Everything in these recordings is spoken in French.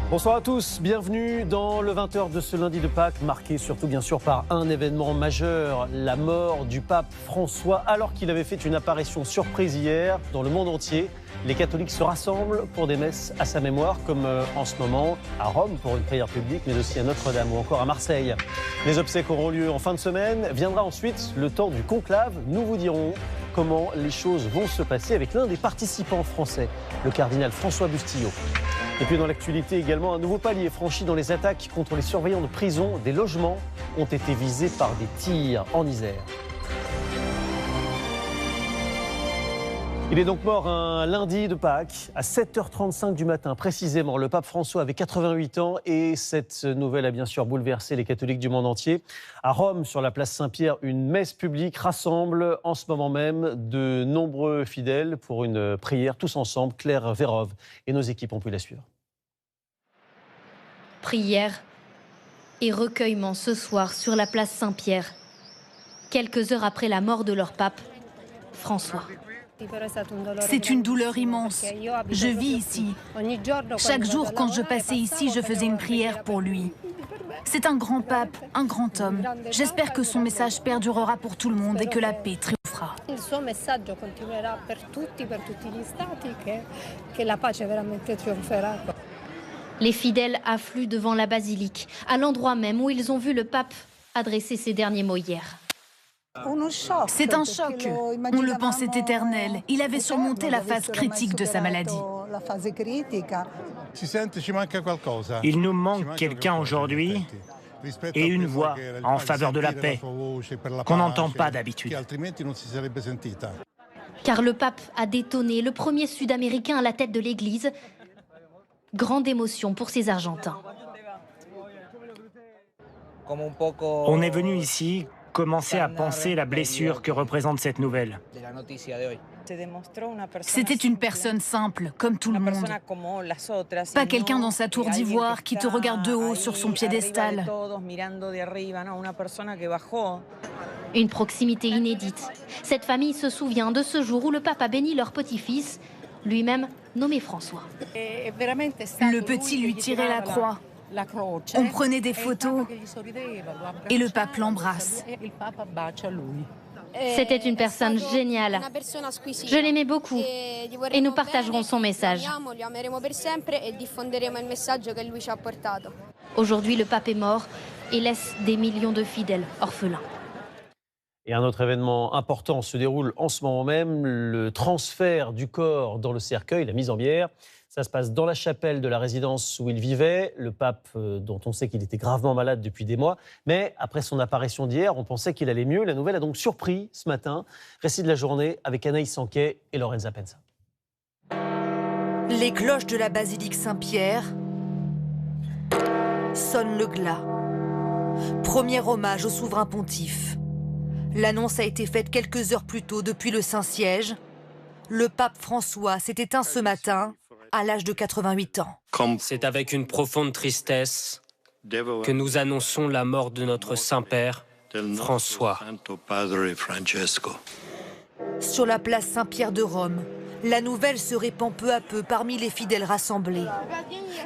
Bonsoir à tous, bienvenue dans le 20h de ce lundi de Pâques, marqué surtout bien sûr par un événement majeur, la mort du pape François, alors qu'il avait fait une apparition surprise hier dans le monde entier. Les catholiques se rassemblent pour des messes à sa mémoire, comme en ce moment à Rome pour une prière publique, mais aussi à Notre-Dame ou encore à Marseille. Les obsèques auront lieu en fin de semaine. Viendra ensuite le temps du conclave. Nous vous dirons comment les choses vont se passer avec l'un des participants français, le cardinal François Bustillo. Et puis dans l'actualité également, un nouveau palier franchi dans les attaques contre les surveillants de prison. Des logements ont été visés par des tirs en Isère. Il est donc mort un lundi de Pâques à 7h35 du matin précisément. Le pape François avait 88 ans et cette nouvelle a bien sûr bouleversé les catholiques du monde entier. À Rome, sur la place Saint-Pierre, une messe publique rassemble en ce moment même de nombreux fidèles pour une prière tous ensemble. Claire Vérove et nos équipes ont pu la suivre. Prière et recueillement ce soir sur la place Saint-Pierre, quelques heures après la mort de leur pape, François. C'est une douleur immense. Je vis ici. Chaque jour, quand je passais ici, je faisais une prière pour lui. C'est un grand pape, un grand homme. J'espère que son message perdurera pour tout le monde et que la paix triomphera. Les fidèles affluent devant la basilique, à l'endroit même où ils ont vu le pape adresser ses derniers mots hier. C'est un choc. On le pensait éternel. Il avait surmonté la phase critique de sa maladie. Il nous manque quelqu'un aujourd'hui et une voix en faveur de la paix qu'on n'entend pas d'habitude. Car le pape a détonné, le premier Sud-Américain à la tête de l'Église. Grande émotion pour ces Argentins. On est venu ici commencer à penser la blessure que représente cette nouvelle. C'était une personne simple, comme tout le monde. Pas quelqu'un dans sa tour d'ivoire qui te regarde de haut sur son piédestal. Une proximité inédite. Cette famille se souvient de ce jour où le pape a béni leur petit-fils, lui-même nommé François. Le petit lui tirait la croix. On prenait des photos et le pape l'embrasse. C'était une personne géniale. Je l'aimais beaucoup et nous partagerons son message. Aujourd'hui, le pape est mort et laisse des millions de fidèles orphelins. Et un autre événement important se déroule en ce moment même, le transfert du corps dans le cercueil, la mise en bière. Ça se passe dans la chapelle de la résidence où il vivait. Le pape, dont on sait qu'il était gravement malade depuis des mois. Mais après son apparition d'hier, on pensait qu'il allait mieux. La nouvelle a donc surpris ce matin. Récit de la journée avec Anaïs Sanquet et Lorenza Penza. Les cloches de la basilique Saint-Pierre sonnent le glas. Premier hommage au souverain pontife. L'annonce a été faite quelques heures plus tôt depuis le Saint-Siège. Le pape François s'est éteint ce matin à l'âge de 88 ans. C'est avec une profonde tristesse que nous annonçons la mort de notre Saint-Père, François. Sur la place Saint-Pierre de Rome, la nouvelle se répand peu à peu parmi les fidèles rassemblés.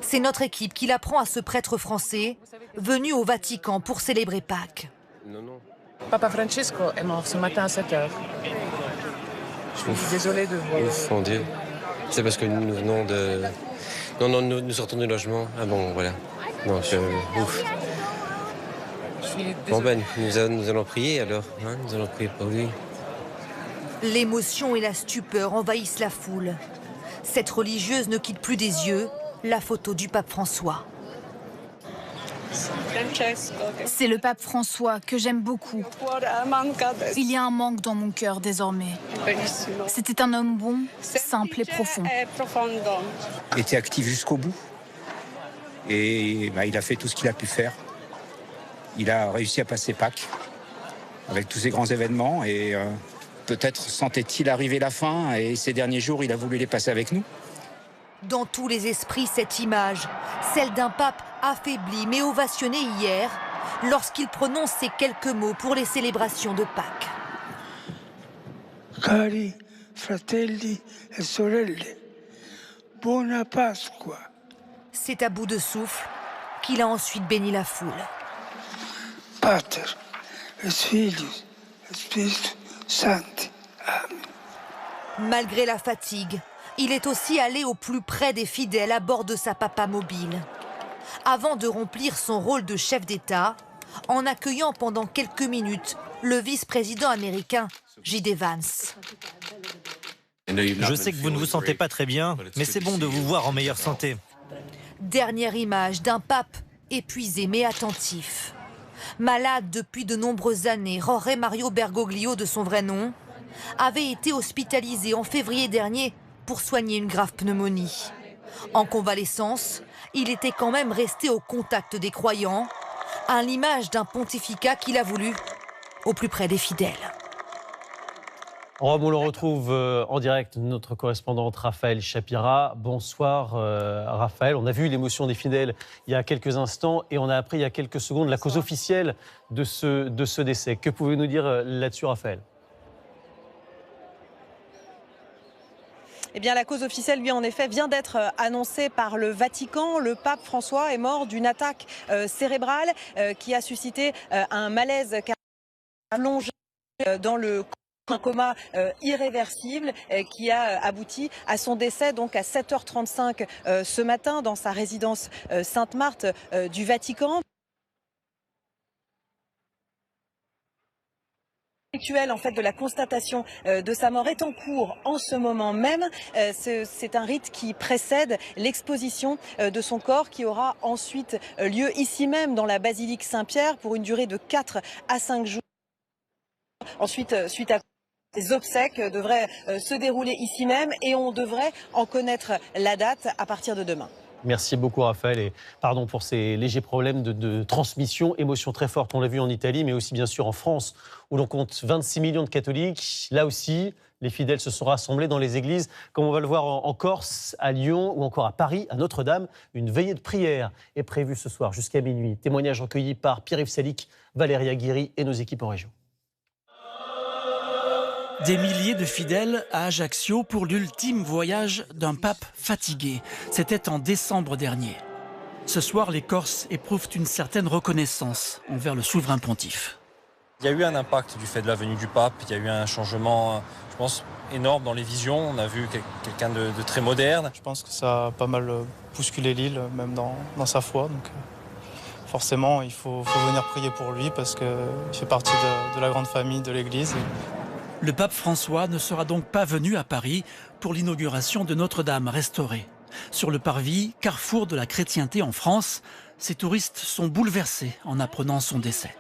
C'est notre équipe qui l'apprend à ce prêtre français, venu au Vatican pour célébrer Pâques. Papa Francesco est mort ce matin à 7h. Je suis désolée de voir. Ouf, mon Dieu. C'est parce que nous venons de... Non, nous sortons du logement. Ah bon, voilà. Non, ouf. Bon ben, nous allons prier alors. Hein, nous allons prier pour lui. L'émotion et la stupeur envahissent la foule. Cette religieuse ne quitte plus des yeux la photo du pape François. C'est le pape François que j'aime beaucoup. Il y a un manque dans mon cœur désormais. C'était un homme bon, simple et profond. Il était actif jusqu'au bout. Et il a fait tout ce qu'il a pu faire. Il a réussi à passer Pâques avec tous ces grands événements. Et peut-être sentait-il arriver la fin. Et ces derniers jours, il a voulu les passer avec nous. Dans tous les esprits, cette image, celle d'un pape affaibli mais ovationné hier, lorsqu'il prononce ces quelques mots pour les célébrations de Pâques. Cari fratelli e sorelle, buona Pasqua. C'est à bout de souffle qu'il a ensuite béni la foule. Pater, et Filius, et Spiritus Sancti. Amen. Malgré la fatigue, il est aussi allé au plus près des fidèles à bord de sa papa mobile, avant de remplir son rôle de chef d'État, en accueillant pendant quelques minutes le vice-président américain J.D. Vance. Je sais que vous ne vous sentez pas très bien, mais c'est bon de vous voir en meilleure santé. Dernière image d'un pape épuisé mais attentif. Malade depuis de nombreuses années, Jorge Mario Bergoglio, de son vrai nom, avait été hospitalisé en février dernier pour soigner une grave pneumonie. En convalescence, il était quand même resté au contact des croyants, à l'image d'un pontificat qu'il a voulu au plus près des fidèles. Rome, on le retrouve en direct, notre correspondante Raphaël Chapira. Bonsoir Raphaël. On a vu l'émotion des fidèles il y a quelques instants et on a appris il y a quelques secondes la cause officielle de ce décès. Que pouvez-vous nous dire là-dessus, Raphaël ? Eh bien, la cause officielle, lui, en effet, vient d'être annoncée par le Vatican. Le pape François est mort d'une attaque cérébrale qui a suscité un malaise allongé dans le un coma irréversible qui a abouti à son décès donc à 7h35 ce matin dans sa résidence Sainte-Marthe du Vatican. Rituel en fait de la constatation de sa mort est en cours en ce moment même. C'est un rite qui précède l'exposition de son corps qui aura ensuite lieu ici même dans la basilique Saint-Pierre pour une durée de 4 à 5 jours. Ensuite, suite à les obsèques devraient se dérouler ici même et on devrait en connaître la date à partir de demain. Merci beaucoup Raphaël et pardon pour ces légers problèmes de transmission, émotion très forte, on l'a vu en Italie mais aussi bien sûr en France où l'on compte 26 millions de catholiques. Là aussi, les fidèles se sont rassemblés dans les églises, comme on va le voir en Corse, à Lyon ou encore à Paris, à Notre-Dame. Une veillée de prière est prévue ce soir jusqu'à minuit. Témoignage recueilli par Pierre-Yves Salic, Valéria Guiry et nos équipes en région. Des milliers de fidèles à Ajaccio pour l'ultime voyage d'un pape fatigué. C'était en décembre dernier. Ce soir, les Corses éprouvent une certaine reconnaissance envers le souverain pontife. Il y a eu un impact du fait de la venue du pape. Il y a eu un changement, je pense, énorme dans les visions. On a vu quelqu'un de très moderne. Je pense que ça a pas mal bousculé l'île, même dans sa foi. Donc, forcément, il faut venir prier pour lui parce qu'il fait partie de la grande famille de l'Église. Le pape François ne sera donc pas venu à Paris pour l'inauguration de Notre-Dame restaurée. Sur le parvis, carrefour de la chrétienté en France, ces touristes sont bouleversés en apprenant son décès.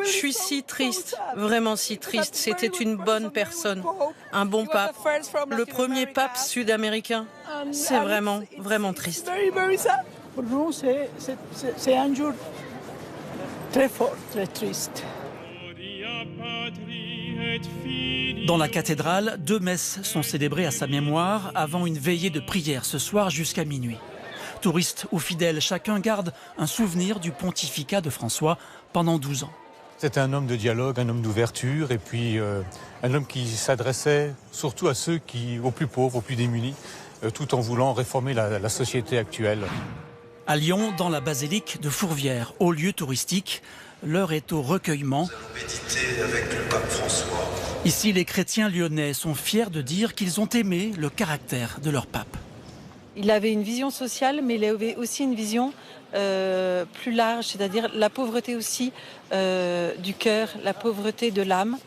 Je suis si triste, vraiment si triste. C'était une bonne personne, un bon pape, le premier pape sud-américain. C'est vraiment, vraiment triste. Pour nous, c'est un jour très fort, très triste. Dans la cathédrale, 2 messes sont célébrées à sa mémoire avant une veillée de prière ce soir jusqu'à minuit. Touristes ou fidèles, chacun garde un souvenir du pontificat de François pendant 12 ans. C'était un homme de dialogue, un homme d'ouverture et puis un homme qui s'adressait surtout à ceux aux plus pauvres, aux plus démunis, tout en voulant réformer la société actuelle. À Lyon, dans la basilique de Fourvière, haut lieu touristique, l'heure est au recueillement. Nous allons méditer avec le pape François. Ici, les chrétiens lyonnais sont fiers de dire qu'ils ont aimé le caractère de leur pape. Il avait une vision sociale, mais il avait aussi une vision plus large, c'est-à-dire la pauvreté aussi du cœur, la pauvreté de l'âme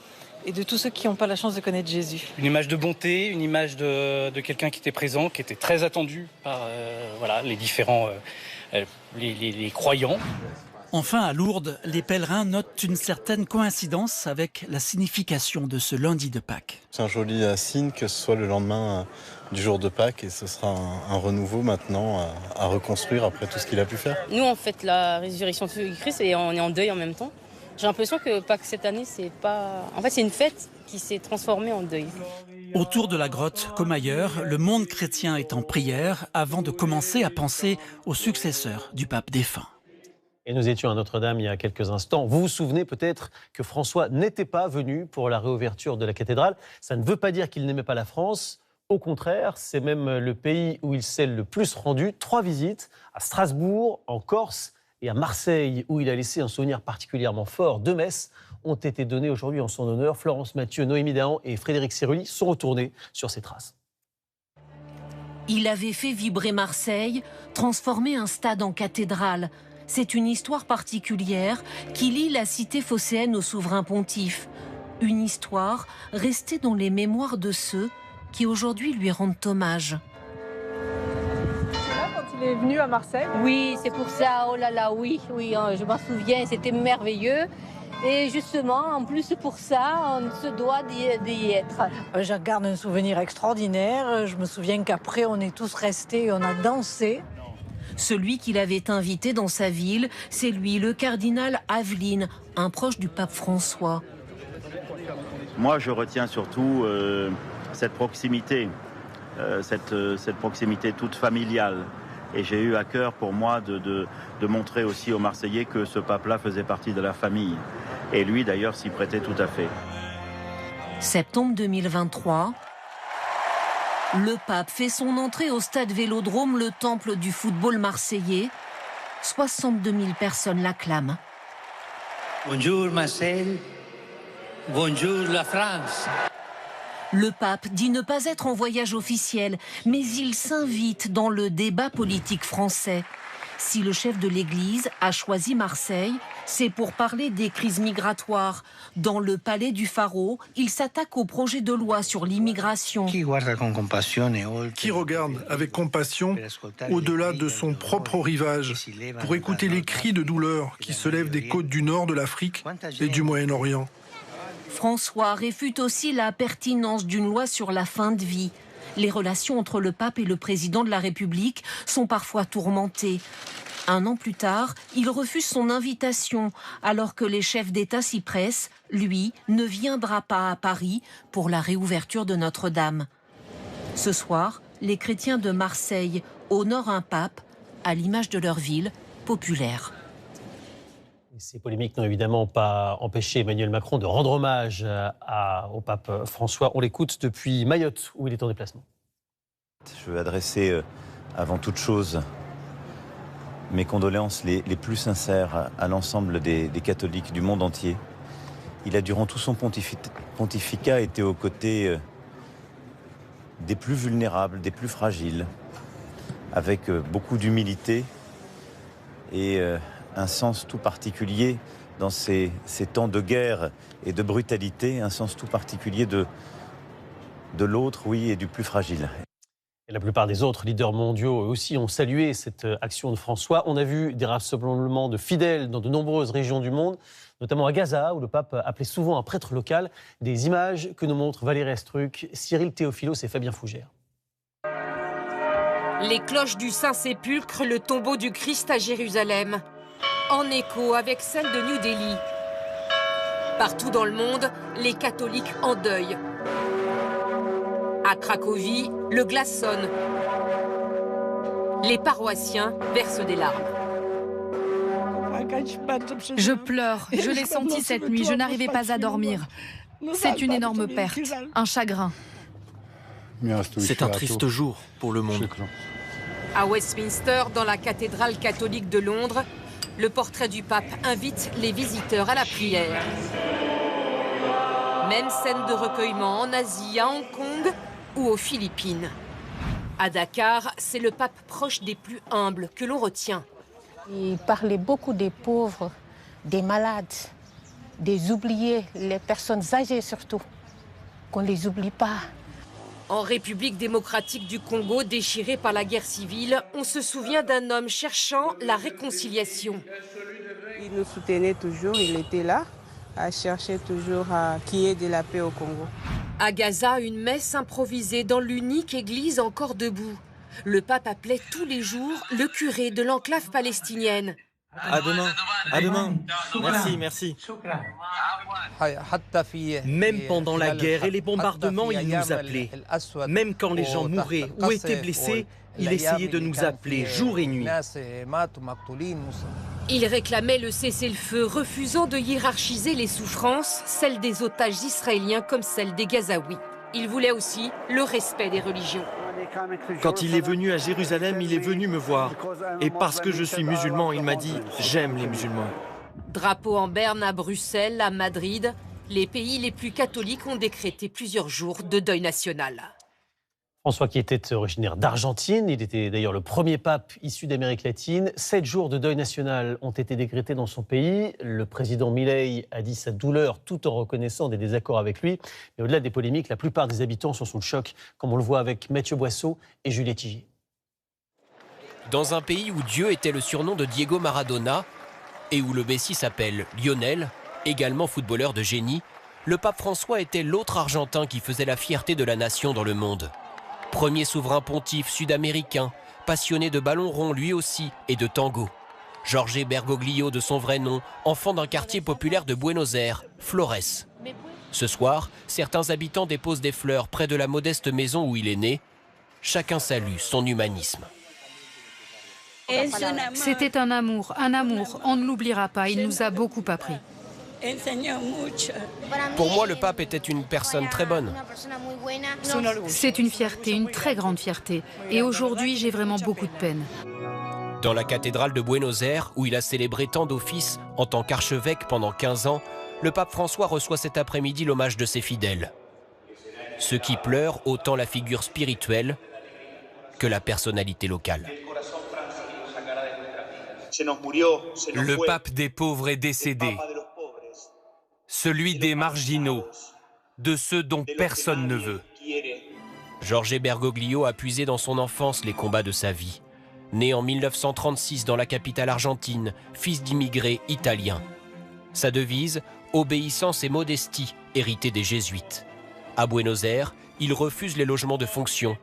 et de tous ceux qui n'ont pas la chance de connaître Jésus. Une image de bonté, une image de quelqu'un qui était présent, qui était très attendu par les différents les croyants. Enfin, à Lourdes, les pèlerins notent une certaine coïncidence avec la signification de ce lundi de Pâques. C'est un joli signe que ce soit le lendemain du jour de Pâques et ce sera un renouveau maintenant à reconstruire après tout ce qu'il a pu faire. Nous, on fête la résurrection de Christ et on est en deuil en même temps. J'ai l'impression que Pâques cette année, c'est pas... En fait, c'est une fête qui s'est transformée en deuil. Autour de la grotte, comme ailleurs, le monde chrétien est en prière avant de commencer à penser aux successeurs du pape défunt. Et nous étions à Notre-Dame il y a quelques instants. Vous vous souvenez peut-être que François n'était pas venu pour la réouverture de la cathédrale. Ça ne veut pas dire qu'il n'aimait pas la France. Au contraire, c'est même le pays où il s'est le plus rendu. 3 visites à Strasbourg, en Corse et à Marseille, où il a laissé un souvenir particulièrement fort. 2 messes ont été données aujourd'hui en son honneur. Florence Mathieu, Noémie Dahan et Frédéric Séruli sont retournés sur ces traces. Il avait fait vibrer Marseille, transformer un stade en cathédrale. C'est une histoire particulière qui lie la cité phocéenne au souverain pontife. Une histoire restée dans les mémoires de ceux qui aujourd'hui lui rendent hommage. Quand il est venu à Marseille? Oui, c'est pour ça, oh là là, oui, je m'en souviens, c'était merveilleux. Et justement, en plus pour ça, on se doit d'y être. Je garde un souvenir extraordinaire. Je me souviens qu'après, on est tous restés, on a dansé. Celui qu'il avait invité dans sa ville, c'est lui, le cardinal Aveline, un proche du pape François. Moi, je retiens surtout cette proximité, cette proximité toute familiale. Et j'ai eu à cœur pour moi de montrer aussi aux Marseillais que ce pape-là faisait partie de la famille. Et lui, d'ailleurs, s'y prêtait tout à fait. Septembre 2023, le pape fait son entrée au stade Vélodrome, le temple du football marseillais. 62 000 personnes l'acclament. Bonjour Marseille, bonjour la France. Le pape dit ne pas être en voyage officiel, mais il s'invite dans le débat politique français. Si le chef de l'Église a choisi Marseille, c'est pour parler des crises migratoires. Dans le palais du Pharaon, il s'attaque au projet de loi sur l'immigration. Qui regarde avec compassion au-delà de son propre rivage pour écouter les cris de douleur qui se lèvent des côtes du nord de l'Afrique et du Moyen-Orient. François réfute aussi la pertinence d'une loi sur la fin de vie. Les relations entre le pape et le président de la République sont parfois tourmentées. 1 an plus tard, il refuse son invitation, alors que les chefs d'État s'y pressent. Lui ne viendra pas à Paris pour la réouverture de Notre-Dame. Ce soir, les chrétiens de Marseille honorent un pape à l'image de leur ville populaire. Ces polémiques n'ont évidemment pas empêché Emmanuel Macron de rendre hommage au pape François. On l'écoute depuis Mayotte, où il est en déplacement. Je veux adresser avant toute chose mes condoléances les plus sincères à l'ensemble des catholiques du monde entier. Il a durant tout son pontificat été aux côtés des plus vulnérables, des plus fragiles, avec beaucoup d'humilité et un sens tout particulier dans ces temps de guerre et de brutalité, un sens tout particulier de l'autre, oui, et du plus fragile. Et la plupart des autres leaders mondiaux aussi ont salué cette action de François. On a vu des rassemblements de fidèles dans de nombreuses régions du monde, notamment à Gaza, où le pape appelait souvent un prêtre local. Des images que nous montrent Valérie Astruc, Cyril Théophilos et Fabien Fougère. Les cloches du Saint-Sépulcre, le tombeau du Christ à Jérusalem, en écho avec celle de New Delhi. Partout dans le monde, les catholiques en deuil. À Cracovie, le glace sonne. Les paroissiens versent des larmes. Je pleure, je l'ai senti cette nuit, je n'arrivais pas à dormir. C'est une énorme perte, un chagrin. C'est un triste jour pour le monde. À Westminster, dans la cathédrale catholique de Londres, le portrait du pape invite les visiteurs à la prière. Même scène de recueillement en Asie, à Hong Kong ou aux Philippines. À Dakar, c'est le pape proche des plus humbles que l'on retient. Il parlait beaucoup des pauvres, des malades, des oubliés, les personnes âgées surtout, qu'on ne les oublie pas. En République démocratique du Congo, déchirée par la guerre civile, on se souvient d'un homme cherchant la réconciliation. Il nous soutenait toujours, il était là, à chercher toujours qu'il y ait de la paix au Congo. À Gaza, une messe improvisée dans l'unique église encore debout. Le pape appelait tous les jours le curé de l'enclave palestinienne. À demain, à demain. Merci, merci. Même pendant la guerre et les bombardements, il nous appelait. Même quand les gens mouraient ou étaient blessés, il essayait de nous appeler jour et nuit. Il réclamait le cessez-le-feu, refusant de hiérarchiser les souffrances, celles des otages israéliens comme celles des Gazaouis. Il voulait aussi le respect des religions. Quand il est venu à Jérusalem, il est venu me voir. Et parce que je suis musulman, il m'a dit « j'aime les musulmans ». Drapeau en berne à Bruxelles, à Madrid, les pays les plus catholiques ont décrété plusieurs jours de deuil national. François, qui était originaire d'Argentine, il était d'ailleurs le premier pape issu d'Amérique latine. 7 jours de deuil national ont été décrétés dans son pays. Le président Milei a dit sa douleur tout en reconnaissant des désaccords avec lui. Mais au-delà des polémiques, la plupart des habitants sont sous le choc, comme on le voit avec Mathieu Boisseau et Juliette Tigier. Dans un pays où Dieu était le surnom de Diego Maradona et où le Messie s'appelle Lionel, également footballeur de génie, le pape François était l'autre Argentin qui faisait la fierté de la nation dans le monde. Premier souverain pontife sud-américain, passionné de ballon rond lui aussi et de tango. Jorge Bergoglio de son vrai nom, enfant d'un quartier populaire de Buenos Aires, Flores. Ce soir, certains habitants déposent des fleurs près de la modeste maison où il est né. Chacun salue son humanisme. C'était un amour, on ne l'oubliera pas, il nous a beaucoup appris. Pour moi, le pape était une personne très bonne. C'est une fierté, une très grande fierté. Et aujourd'hui, j'ai vraiment beaucoup de peine. Dans la cathédrale de Buenos Aires, où il a célébré tant d'offices en tant qu'archevêque pendant 15 ans, le pape François reçoit cet après-midi l'hommage de ses fidèles. Ceux qui pleurent autant la figure spirituelle que la personnalité locale. Le pape des pauvres est décédé. Celui des marginaux, de ceux dont personne ne veut. Jorge Bergoglio a puisé dans son enfance les combats de sa vie. Né en 1936 dans la capitale argentine, fils d'immigrés italiens. Sa devise, obéissance et modestie, héritée des jésuites. À Buenos Aires, il refuse les logements de fonction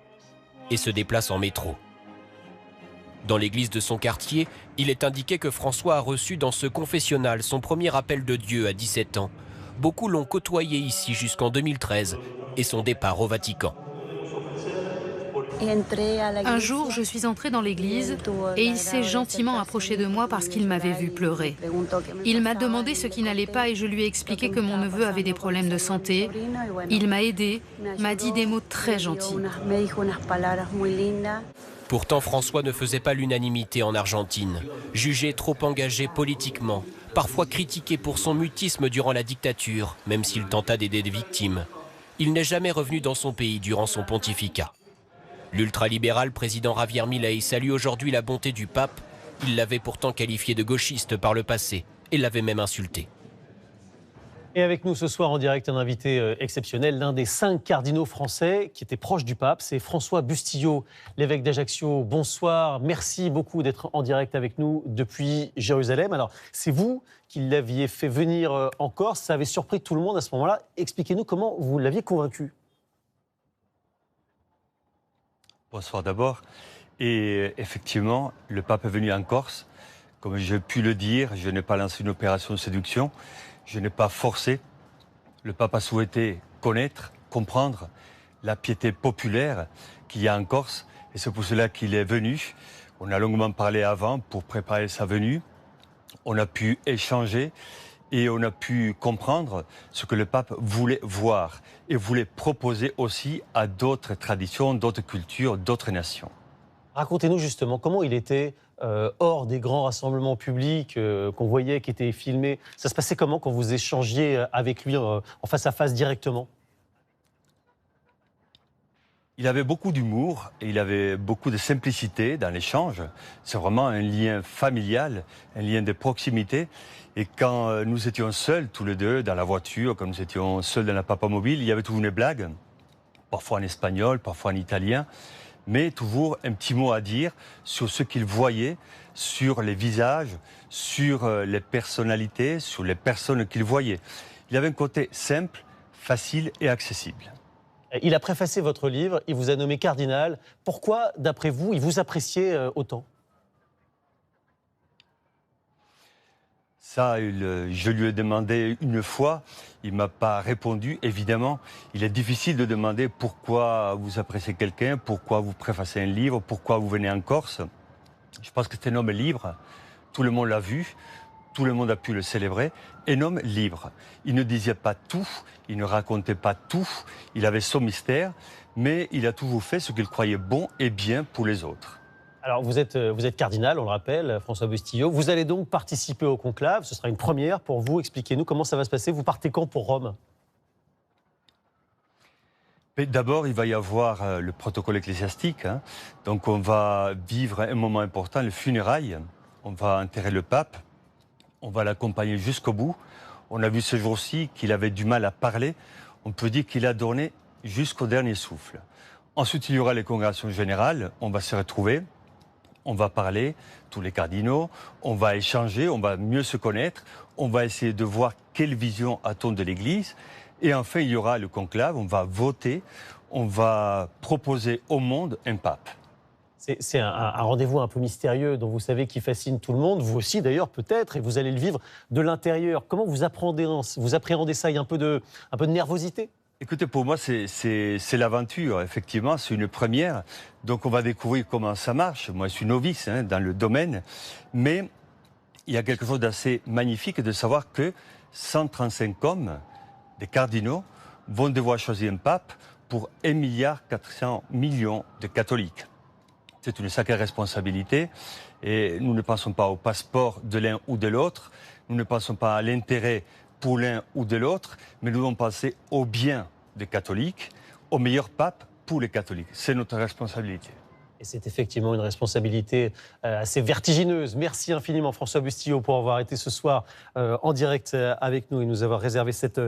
et se déplace en métro. Dans l'église de son quartier, il est indiqué que François a reçu dans ce confessionnal son premier appel de Dieu à 17 ans. Beaucoup l'ont côtoyé ici jusqu'en 2013 et son départ au Vatican. Un jour, je suis entrée dans l'église et il s'est gentiment approché de moi parce qu'il m'avait vu pleurer. Il m'a demandé ce qui n'allait pas et je lui ai expliqué que mon neveu avait des problèmes de santé. Il m'a aidée, m'a dit des mots très gentils. Pourtant, François ne faisait pas l'unanimité en Argentine. Jugé trop engagé politiquement, parfois critiqué pour son mutisme durant la dictature, même s'il tenta d'aider des victimes. Il n'est jamais revenu dans son pays durant son pontificat. L'ultralibéral président Javier Milei salue aujourd'hui la bonté du pape. Il l'avait pourtant qualifié de gauchiste par le passé et l'avait même insulté. Et avec nous ce soir en direct, un invité exceptionnel, l'un des 5 cardinaux français qui était proche du pape, c'est François Bustillo, l'évêque d'Ajaccio. Bonsoir, merci beaucoup d'être en direct avec nous depuis Jérusalem. Alors, c'est vous qui l'aviez fait venir en Corse, ça avait surpris tout le monde à ce moment-là. Expliquez-nous comment vous l'aviez convaincu. Bonsoir d'abord. Et effectivement, le pape est venu en Corse. Comme j'ai pu le dire, je n'ai pas lancé une opération de séduction. Je n'ai pas forcé. Le pape a souhaité connaître, comprendre la piété populaire qu'il y a en Corse. Et c'est pour cela qu'il est venu. On a longuement parlé avant pour préparer sa venue. On a pu échanger et on a pu comprendre ce que le pape voulait voir et voulait proposer aussi à d'autres traditions, d'autres cultures, d'autres nations. Racontez-nous justement comment il était hors des grands rassemblements publics qu'on voyait, qui étaient filmés. Ça se passait comment quand vous échangiez avec lui en face à face directement? Il avait beaucoup d'humour et il avait beaucoup de simplicité dans l'échange. C'est vraiment un lien familial, un lien de proximité. Et quand nous étions seuls, tous les deux, dans la voiture, quand nous étions seuls dans la papamobile, il y avait toujours une blague, parfois en espagnol, parfois en italien, mais toujours un petit mot à dire sur ce qu'il voyait, sur les visages, sur les personnalités, sur les personnes qu'il voyait. Il avait un côté simple, facile et accessible. Il a préfacé votre livre, il vous a nommé cardinal. Pourquoi, d'après vous, il vous appréciait autant? Ça, je lui ai demandé une fois, il ne m'a pas répondu. Évidemment, il est difficile de demander pourquoi vous appréciez quelqu'un, pourquoi vous préfacez un livre, pourquoi vous venez en Corse. Je pense que c'est un homme libre, tout le monde l'a vu, tout le monde a pu le célébrer, un homme libre. Il ne disait pas tout, il ne racontait pas tout, il avait son mystère, mais il a toujours fait ce qu'il croyait bon et bien pour les autres. Alors vous êtes cardinal, on le rappelle, François Bustillo. Vous allez donc participer au conclave, ce sera une première pour vous. Expliquez-nous comment ça va se passer. Vous partez quand pour Rome ? D'abord, il va y avoir le protocole ecclésiastique. Donc on va vivre un moment important, le funérailles. On va enterrer le pape, on va l'accompagner jusqu'au bout. On a vu ce jour-ci qu'il avait du mal à parler. On peut dire qu'il a donné jusqu'au dernier souffle. Ensuite, il y aura les congrégations générales. On va se retrouver, on va parler, tous les cardinaux. On va échanger, on va mieux se connaître. On va essayer de voir quelle vision a-t-on de l'Église. Et enfin, il y aura le conclave. On va voter, on va proposer au monde un pape. C'est un rendez-vous un peu mystérieux dont vous savez qui fascine tout le monde, vous aussi d'ailleurs peut-être, et vous allez le vivre de l'intérieur. Comment vous appréhendez ça? Il y a un peu de nervosité? Écoutez, pour moi, c'est l'aventure, effectivement, c'est une première. Donc on va découvrir comment ça marche. Moi, je suis novice dans le domaine, mais il y a quelque chose d'assez magnifique de savoir que 135 hommes, des cardinaux, vont devoir choisir un pape pour 1,4 milliard de catholiques. C'est une sacrée responsabilité et nous ne pensons pas au passeport de l'un ou de l'autre, nous ne pensons pas à l'intérêt pour l'un ou de l'autre, mais nous devons penser au bien des catholiques, au meilleur pape pour les catholiques. C'est notre responsabilité. Et c'est effectivement une responsabilité assez vertigineuse. Merci infiniment François Bustillo pour avoir été ce soir en direct avec nous et nous avoir réservé cette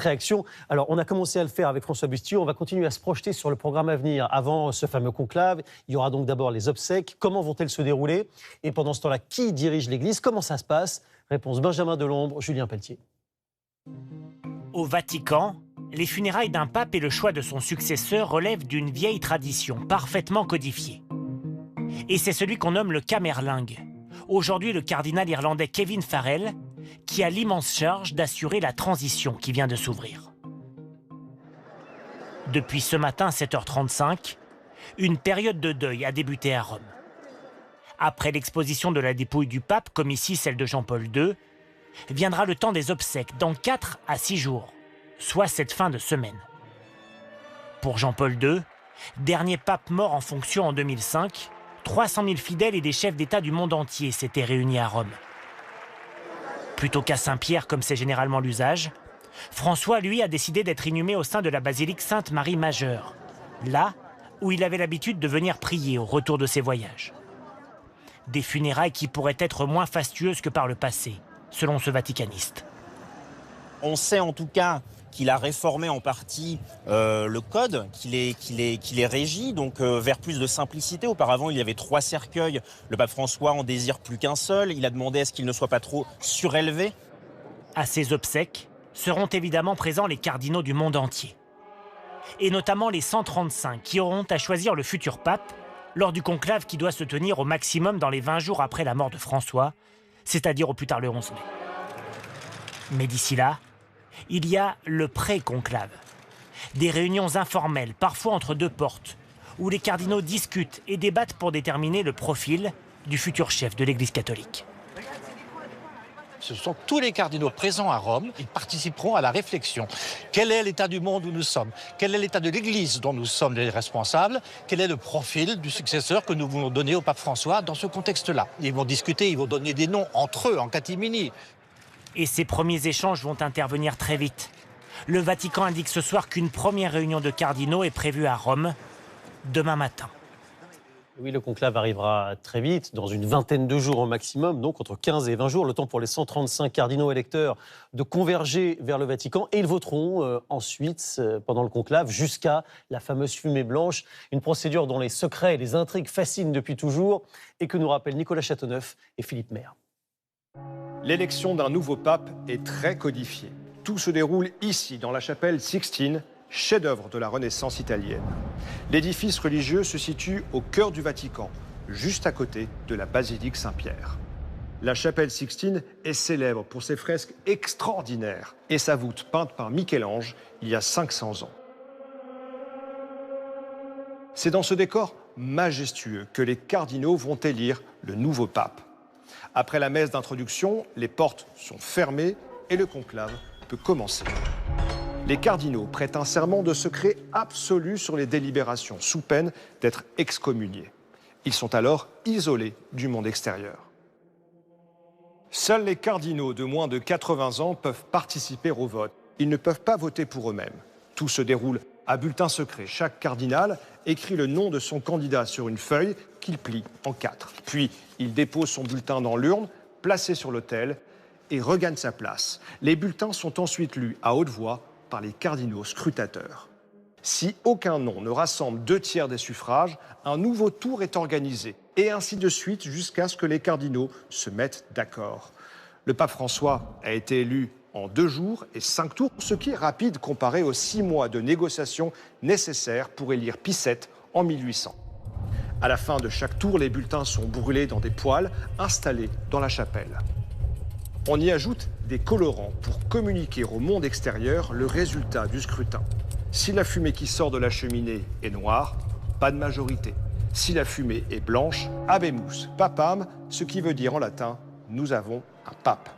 réaction. Alors on a commencé à le faire avec François Bustillo, on va continuer à se projeter sur le programme à venir. Avant ce fameux conclave, il y aura donc d'abord les obsèques. Comment vont-elles se dérouler? Et pendant ce temps-là, qui dirige l'Église? Comment ça se passe? Réponse Benjamin Delombre, Julien Pelletier. Au Vatican, les funérailles d'un pape et le choix de son successeur relèvent d'une vieille tradition parfaitement codifiée. Et c'est celui qu'on nomme le Camerlingue. Aujourd'hui, le cardinal irlandais Kevin Farrell, qui a l'immense charge d'assurer la transition qui vient de s'ouvrir. Depuis ce matin, 7h35, une période de deuil a débuté à Rome. Après l'exposition de la dépouille du pape, comme ici celle de Jean-Paul II, viendra le temps des obsèques dans 4 à 6 jours, soit cette fin de semaine. Pour Jean-Paul II, dernier pape mort en fonction en 2005, 300 000 fidèles et des chefs d'État du monde entier s'étaient réunis à Rome. Plutôt qu'à Saint-Pierre, comme c'est généralement l'usage, François, lui, a décidé d'être inhumé au sein de la basilique Sainte-Marie-Majeure, là où il avait l'habitude de venir prier au retour de ses voyages. Des funérailles qui pourraient être moins fastueuses que par le passé, selon ce vaticaniste. On sait en tout cas qu'il a réformé en partie le code, qu'il est régi, donc vers plus de simplicité. Auparavant, il y avait 3 cercueils. Le pape François en désire plus qu'un seul. Il a demandé à ce qu'il ne soit pas trop surélevé. À ces obsèques seront évidemment présents les cardinaux du monde entier. Et notamment les 135 qui auront à choisir le futur pape lors du conclave qui doit se tenir au maximum dans les 20 jours après la mort de François, c'est-à-dire au plus tard le 11 mai. Mais d'ici là, il y a le pré-conclave. Des réunions informelles, parfois entre 2 portes, où les cardinaux discutent et débattent pour déterminer le profil du futur chef de l'Église catholique. Ce sont tous les cardinaux présents à Rome. Ils participeront à la réflexion. Quel est l'état du monde où nous sommes? Quel est l'état de l'Église dont nous sommes les responsables? Quel est le profil du successeur que nous voulons donner au pape François dans ce contexte-là? Ils vont discuter, ils vont donner des noms entre eux, en catimini. Et ces premiers échanges vont intervenir très vite. Le Vatican indique ce soir qu'une première réunion de cardinaux est prévue à Rome demain matin. Oui, le conclave arrivera très vite, dans une vingtaine de jours au maximum, donc entre 15 et 20 jours, le temps pour les 135 cardinaux électeurs de converger vers le Vatican. Et ils voteront ensuite, pendant le conclave, jusqu'à la fameuse fumée blanche. Une procédure dont les secrets et les intrigues fascinent depuis toujours et que nous rappellent Nicolas Châteauneuf et Philippe Maire. L'élection d'un nouveau pape est très codifiée. Tout se déroule ici, dans la chapelle Sixtine, chef-d'œuvre de la Renaissance italienne. L'édifice religieux se situe au cœur du Vatican, juste à côté de la basilique Saint-Pierre. La chapelle Sixtine est célèbre pour ses fresques extraordinaires et sa voûte peinte par Michel-Ange il y a 500 ans. C'est dans ce décor majestueux que les cardinaux vont élire le nouveau pape. Après la messe d'introduction, les portes sont fermées et le conclave peut commencer. Les cardinaux prêtent un serment de secret absolu sur les délibérations, sous peine d'être excommuniés. Ils sont alors isolés du monde extérieur. Seuls les cardinaux de moins de 80 ans peuvent participer au vote. Ils ne peuvent pas voter pour eux-mêmes. Tout se déroule à bulletin secret. Chaque cardinal écrit le nom de son candidat sur une feuille qu'il plie en 4. Puis, il dépose son bulletin dans l'urne, placé sur l'autel, et regagne sa place. Les bulletins sont ensuite lus à haute voix par les cardinaux scrutateurs. Si aucun nom ne rassemble 2/3 des suffrages, un nouveau tour est organisé, et ainsi de suite jusqu'à ce que les cardinaux se mettent d'accord. Le pape François a été élu en 2 jours et 5 tours, ce qui est rapide comparé aux 6 mois de négociations nécessaires pour élire Pie VII en 1800. À la fin de chaque tour, les bulletins sont brûlés dans des poêles installés dans la chapelle. On y ajoute des colorants pour communiquer au monde extérieur le résultat du scrutin. Si la fumée qui sort de la cheminée est noire, pas de majorité. Si la fumée est blanche, habemus papam, ce qui veut dire en latin « nous avons un pape ».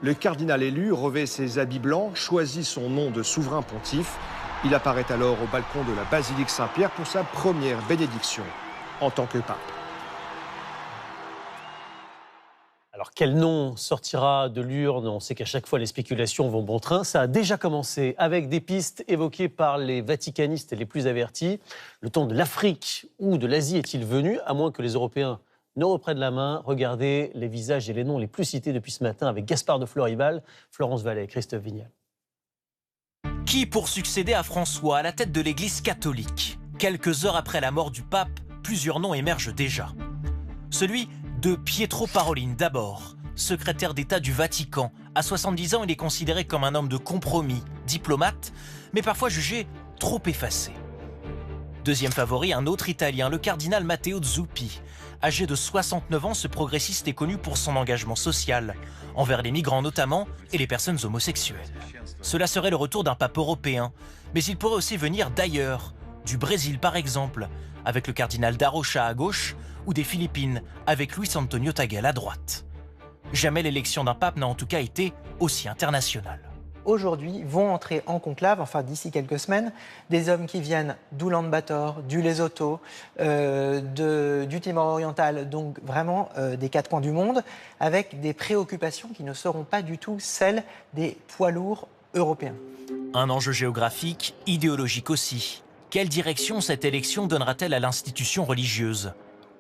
Le cardinal élu revêt ses habits blancs, choisit son nom de souverain pontife. Il apparaît alors au balcon de la basilique Saint-Pierre pour sa première bénédiction en tant que pape. Alors, quel nom sortira de l'urne? On sait qu'à chaque fois, les spéculations vont bon train. Ça a déjà commencé avec des pistes évoquées par les vaticanistes les plus avertis. Le temps de l'Afrique ou de l'Asie est-il venu, à moins que les Européens ne reprennent la main? Regardez les visages et les noms les plus cités depuis ce matin avec Gaspard de Florival, Florence Vallée et Christophe Vignal. Qui pour succéder à François à la tête de l'Église catholique? Quelques heures après la mort du pape, plusieurs noms émergent déjà. Celui de Pietro Parolin d'abord, secrétaire d'État du Vatican. À 70 ans, il est considéré comme un homme de compromis, diplomate, mais parfois jugé trop effacé. Deuxième favori, un autre Italien, le cardinal Matteo Zuppi. Âgé de 69 ans, ce progressiste est connu pour son engagement social, envers les migrants notamment et les personnes homosexuelles. Cela serait le retour d'un pape européen, mais il pourrait aussi venir d'ailleurs, du Brésil par exemple, avec le cardinal Darocha à gauche, ou des Philippines, avec Luis Antonio Tagle à droite. Jamais l'élection d'un pape n'a en tout cas été aussi internationale. Aujourd'hui vont entrer en conclave, enfin d'ici quelques semaines, des hommes qui viennent d'Oulan-Bator, du Lesotho, du Timor oriental, donc vraiment des 4 coins du monde, avec des préoccupations qui ne seront pas du tout celles des poids lourds européens. Un enjeu géographique, idéologique aussi. Quelle direction cette élection donnera-t-elle à l'institution religieuse?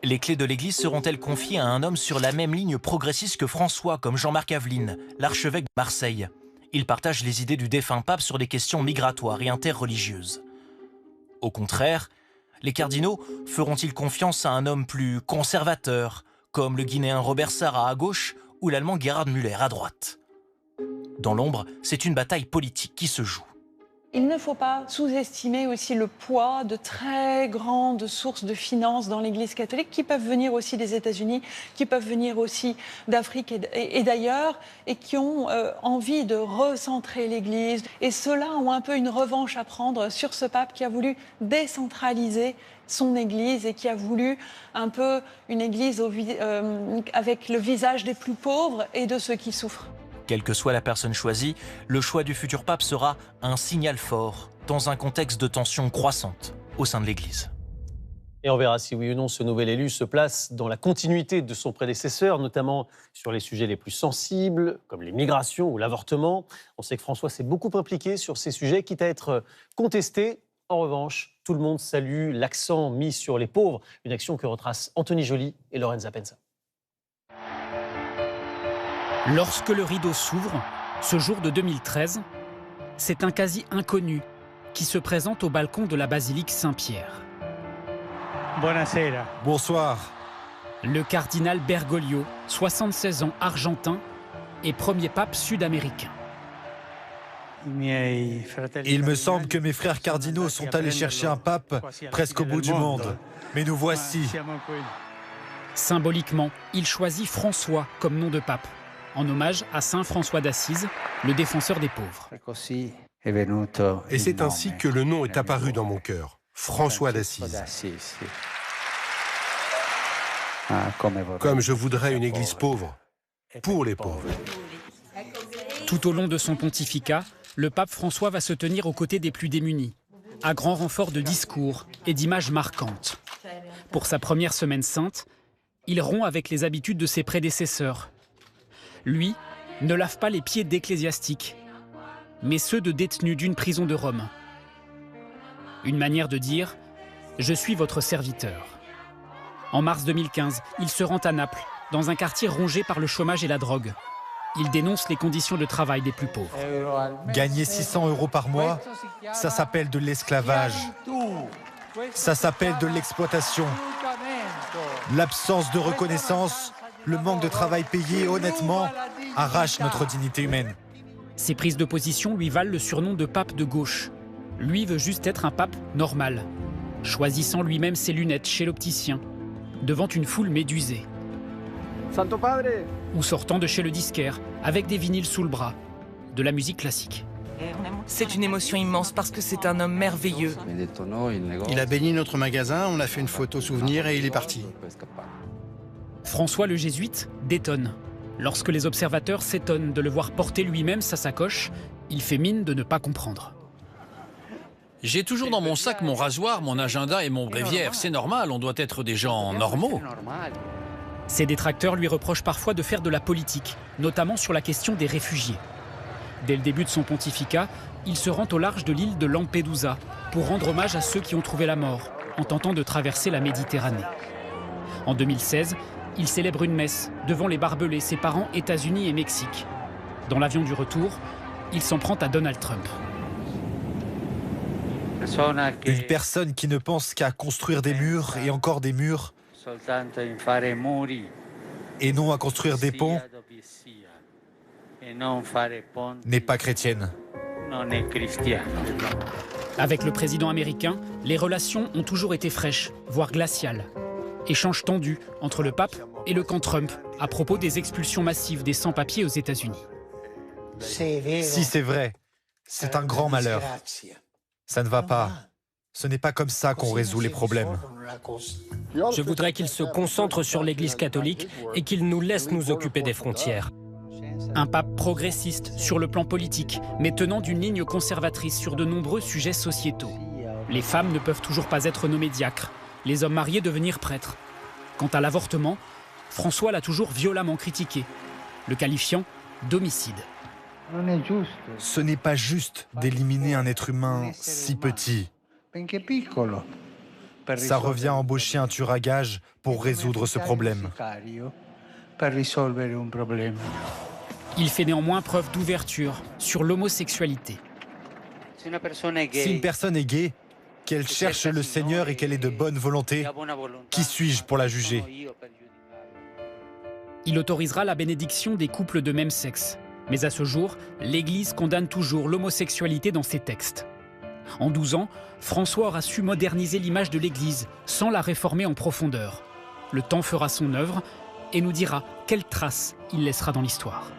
Les clés de l'Église seront-elles confiées à un homme sur la même ligne progressiste que François, comme Jean-Marc Aveline, l'archevêque de Marseille? Il partage les idées du défunt pape sur les questions migratoires et interreligieuses. Au contraire, les cardinaux feront-ils confiance à un homme plus conservateur, comme le Guinéen Robert Sarah à gauche ou l'Allemand Gerhard Müller à droite? Dans l'ombre, c'est une bataille politique qui se joue. Il ne faut pas sous-estimer aussi le poids de très grandes sources de finances dans l'Église catholique qui peuvent venir aussi des États-Unis, qui peuvent venir aussi d'Afrique et d'ailleurs, et qui ont envie de recentrer l'Église. Et ceux-là ont un peu une revanche à prendre sur ce pape qui a voulu décentraliser son Église et qui a voulu un peu une Église avec le visage des plus pauvres et de ceux qui souffrent. Quelle que soit la personne choisie, le choix du futur pape sera un signal fort dans un contexte de tensions croissantes au sein de l'Église. Et on verra si oui ou non ce nouvel élu se place dans la continuité de son prédécesseur, notamment sur les sujets les plus sensibles, comme les migrations ou l'avortement. On sait que François s'est beaucoup impliqué sur ces sujets, quitte à être contesté. En revanche, tout le monde salue l'accent mis sur les pauvres, une action que retracent Anthony Joly et Lorenza Penza. Lorsque le rideau s'ouvre, ce jour de 2013, c'est un quasi inconnu qui se présente au balcon de la basilique Saint-Pierre. Bonsoir. Le cardinal Bergoglio, 76 ans, argentin et premier pape sud-américain. Il me semble que mes frères cardinaux sont allés chercher un pape presque au bout du monde. Mais nous voici. Symboliquement, il choisit François comme nom de pape, en hommage à Saint François d'Assise, le défenseur des pauvres. Et c'est ainsi que le nom est apparu dans mon cœur, François d'Assise. Comme je voudrais une église pauvre, pour les pauvres. Tout au long de son pontificat, le pape François va se tenir aux côtés des plus démunis, à grand renfort de discours et d'images marquantes. Pour sa première semaine sainte, il rompt avec les habitudes de ses prédécesseurs. Lui ne lave pas les pieds d'ecclésiastiques, mais ceux de détenus d'une prison de Rome. Une manière de dire « Je suis votre serviteur ». En mars 2015, il se rend à Naples, dans un quartier rongé par le chômage et la drogue. Il dénonce les conditions de travail des plus pauvres. Gagner 600 € par mois, ça s'appelle de l'esclavage. Ça s'appelle de l'exploitation. L'absence de reconnaissance, le manque de travail payé honnêtement, arrache notre dignité humaine. Ses prises de position lui valent le surnom de pape de gauche. Lui veut juste être un pape normal, choisissant lui-même ses lunettes chez l'opticien, devant une foule médusée. Santo Padre. Ou sortant de chez le disquaire, avec des vinyles sous le bras, de la musique classique. C'est une émotion immense parce que c'est un homme merveilleux. Il a béni notre magasin, on a fait une photo souvenir et il est parti. François le jésuite détonne. Lorsque les observateurs s'étonnent de le voir porter lui-même sa sacoche, il fait mine de ne pas comprendre. J'ai toujours dans mon sac mon rasoir, mon agenda et mon bréviaire. C'est normal, on doit être des gens normaux. Ses détracteurs lui reprochent parfois de faire de la politique, notamment sur la question des réfugiés. Dès le début de son pontificat, il se rend au large de l'île de Lampedusa pour rendre hommage à ceux qui ont trouvé la mort en tentant de traverser la Méditerranée. En 2016, il célèbre une messe devant les barbelés, ses parents États-Unis et Mexique. Dans l'avion du retour, il s'en prend à Donald Trump. Une personne qui ne pense qu'à construire des murs et encore des murs, et non à construire des ponts, n'est pas chrétienne. Avec le président américain, les relations ont toujours été fraîches, voire glaciales. Échange tendu entre le pape et le camp Trump à propos des expulsions massives des sans-papiers aux États-Unis. Si c'est vrai, c'est un grand malheur. Ça ne va pas. Ce n'est pas comme ça qu'on résout les problèmes. Je voudrais qu'il se concentre sur l'Église catholique et qu'il nous laisse nous occuper des frontières. Un pape progressiste sur le plan politique, mais tenant d'une ligne conservatrice sur de nombreux sujets sociétaux. Les femmes ne peuvent toujours pas être nommées diacres, les hommes mariés devenir prêtres. Quant à l'avortement, François l'a toujours violemment critiqué, le qualifiant d'homicide. Ce n'est pas juste d'éliminer un être humain si petit. Ça revient à embaucher un tueur à gages pour résoudre ce problème. Il fait néanmoins preuve d'ouverture sur l'homosexualité. Si une personne est gay, qu'elle cherche le Seigneur et qu'elle est de bonne volonté, qui suis-je pour la juger? Il autorisera la bénédiction des couples de même sexe. Mais à ce jour, l'Église condamne toujours l'homosexualité dans ses textes. En 12 ans, François aura su moderniser l'image de l'Église sans la réformer en profondeur. Le temps fera son œuvre et nous dira quelle trace il laissera dans l'histoire.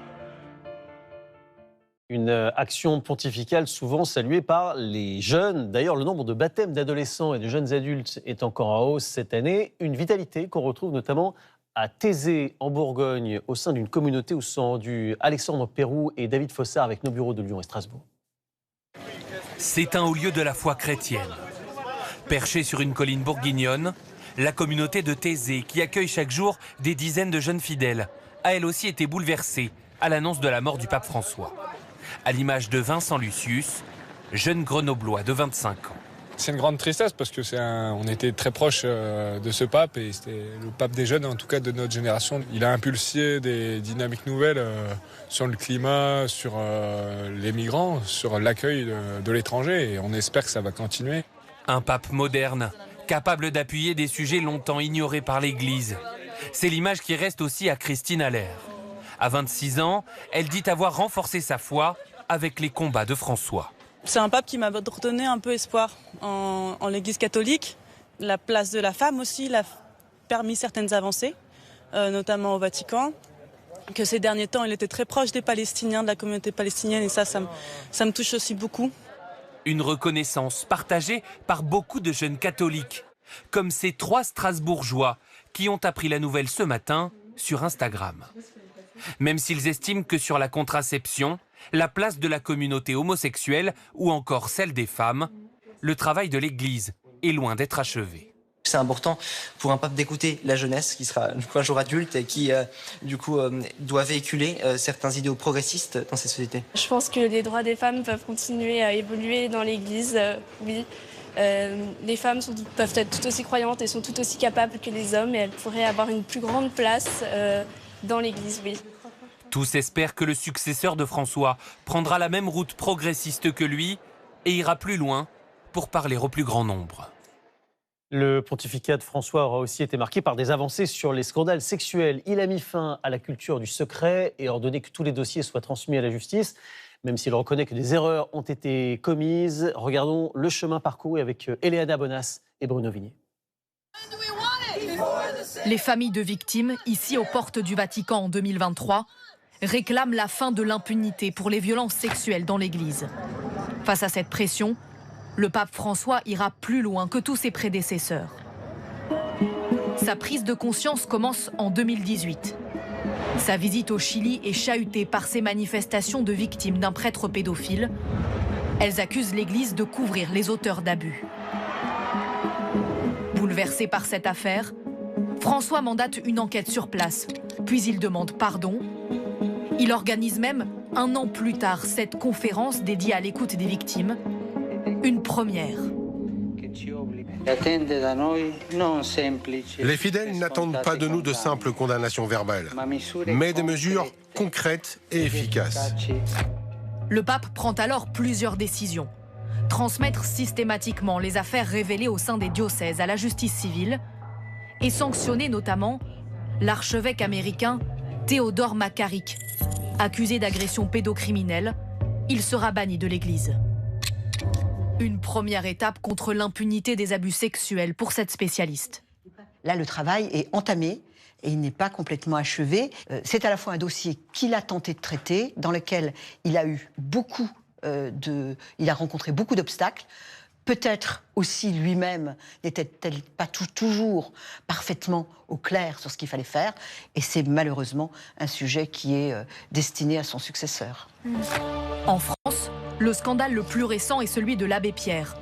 Une action pontificale souvent saluée par les jeunes. D'ailleurs, le nombre de baptêmes d'adolescents et de jeunes adultes est encore en hausse cette année. Une vitalité qu'on retrouve notamment à Thésée, en Bourgogne, au sein d'une communauté où sont rendus Alexandre Pérou et David Fossard avec nos bureaux de Lyon et Strasbourg. C'est un haut lieu de la foi chrétienne. Perché sur une colline bourguignonne, la communauté de Thésée, qui accueille chaque jour des dizaines de jeunes fidèles, a elle aussi été bouleversée à l'annonce de la mort du pape François. À l'image de Vincent Lucius, jeune grenoblois de 25 ans. C'est une grande tristesse parce que on était très proche de ce pape et c'était le pape des jeunes, en tout cas de notre génération. Il a impulsé des dynamiques nouvelles sur le climat, sur les migrants, sur l'accueil de l'étranger et on espère que ça va continuer. Un pape moderne, capable d'appuyer des sujets longtemps ignorés par l'Église. C'est l'image qui reste aussi à Christine Haller. À 26 ans, elle dit avoir renforcé sa foi avec les combats de François. C'est un pape qui m'a redonné un peu espoir en l'Église catholique. La place de la femme aussi, il a permis certaines avancées, notamment au Vatican. Que ces derniers temps, il était très proche des Palestiniens, de la communauté palestinienne, et ça me touche aussi beaucoup. Une reconnaissance partagée par beaucoup de jeunes catholiques, comme ces 3 Strasbourgeois qui ont appris la nouvelle ce matin sur Instagram. Même s'ils estiment que sur la contraception, la place de la communauté homosexuelle ou encore celle des femmes, le travail de l'Église est loin d'être achevé. C'est important pour un pape d'écouter la jeunesse qui sera un jour adulte et qui doit véhiculer certains idéaux progressistes dans cette société. Je pense que les droits des femmes peuvent continuer à évoluer dans l'Église, oui. Les femmes peuvent être tout aussi croyantes et sont tout aussi capables que les hommes et elles pourraient avoir une plus grande place dans l'Église, oui. Tous espèrent que le successeur de François prendra la même route progressiste que lui et ira plus loin pour parler au plus grand nombre. Le pontificat de François aura aussi été marqué par des avancées sur les scandales sexuels. Il a mis fin à la culture du secret et ordonné que tous les dossiers soient transmis à la justice, même s'il reconnaît que des erreurs ont été commises. Regardons le chemin parcouru avec Eleana Bonas et Bruno Vignier. Les familles de victimes, ici aux portes du Vatican en 2023, réclament la fin de l'impunité pour les violences sexuelles dans l'Église. Face à cette pression, le pape François ira plus loin que tous ses prédécesseurs. Sa prise de conscience commence en 2018. Sa visite au Chili est chahutée par ces manifestations de victimes d'un prêtre pédophile. Elles accusent l'Église de couvrir les auteurs d'abus. Bouleversé par cette affaire, François mandate une enquête sur place, puis il demande pardon. Il organise même, un an plus tard, cette conférence dédiée à l'écoute des victimes. Une première. Les fidèles n'attendent pas de nous de simples condamnations verbales, mais des mesures concrètes et efficaces. Le pape prend alors plusieurs décisions. Transmettre systématiquement les affaires révélées au sein des diocèses à la justice civile et sanctionner notamment l'archevêque américain Theodore McCarrick. Accusé d'agression pédocriminelle, il sera banni de l'Église. Une première étape contre l'impunité des abus sexuels pour cette spécialiste. Là, le travail est entamé et il n'est pas complètement achevé. C'est à la fois un dossier qu'il a tenté de traiter, dans lequel il a eu il a rencontré beaucoup d'obstacles. Peut-être aussi lui-même n'était-il pas toujours parfaitement au clair sur ce qu'il fallait faire. Et c'est malheureusement un sujet qui est destiné à son successeur. En France, le scandale le plus récent est celui de l'abbé Pierre.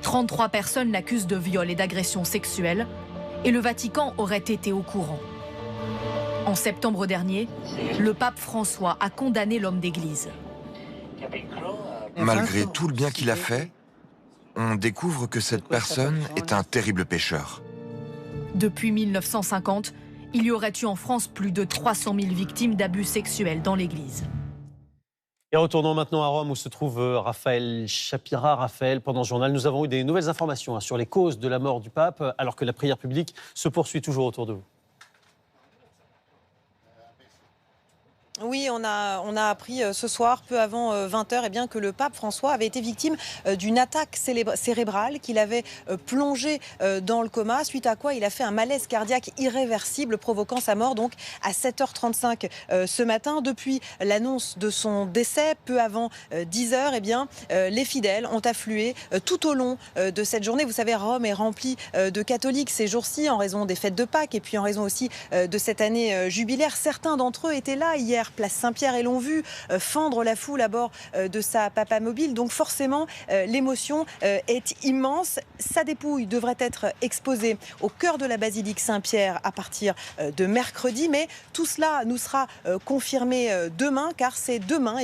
33 personnes l'accusent de viol et d'agression sexuelle et le Vatican aurait été au courant. En septembre dernier, le pape François a condamné l'homme d'église. Malgré tout le bien qu'il a fait, on découvre que cette personne est un terrible pécheur. Depuis 1950, il y aurait eu en France plus de 300 000 victimes d'abus sexuels dans l'Église. Et retournons maintenant à Rome où se trouve Raphaël Chapira. Raphaël, pendant ce journal, nous avons eu des nouvelles informations sur les causes de la mort du pape, alors que la prière publique se poursuit toujours autour de vous. Oui, on a appris ce soir, peu avant 20h, que le pape François avait été victime d'une attaque cérébrale, qu'il avait plongé dans le coma, suite à quoi il a fait un malaise cardiaque irréversible, provoquant sa mort donc à 7h35 ce matin. Depuis l'annonce de son décès, peu avant 10h, les fidèles ont afflué tout au long de cette journée. Vous savez, Rome est remplie de catholiques ces jours-ci, en raison des fêtes de Pâques et puis en raison aussi de cette année jubilaire. Certains d'entre eux étaient là hier, place Saint-Pierre, et l'ont vu fendre la foule à bord de sa papamobile. Donc forcément, l'émotion est immense. Sa dépouille devrait être exposée au cœur de la basilique Saint-Pierre à partir de mercredi. Mais tout cela nous sera confirmé demain, car c'est demain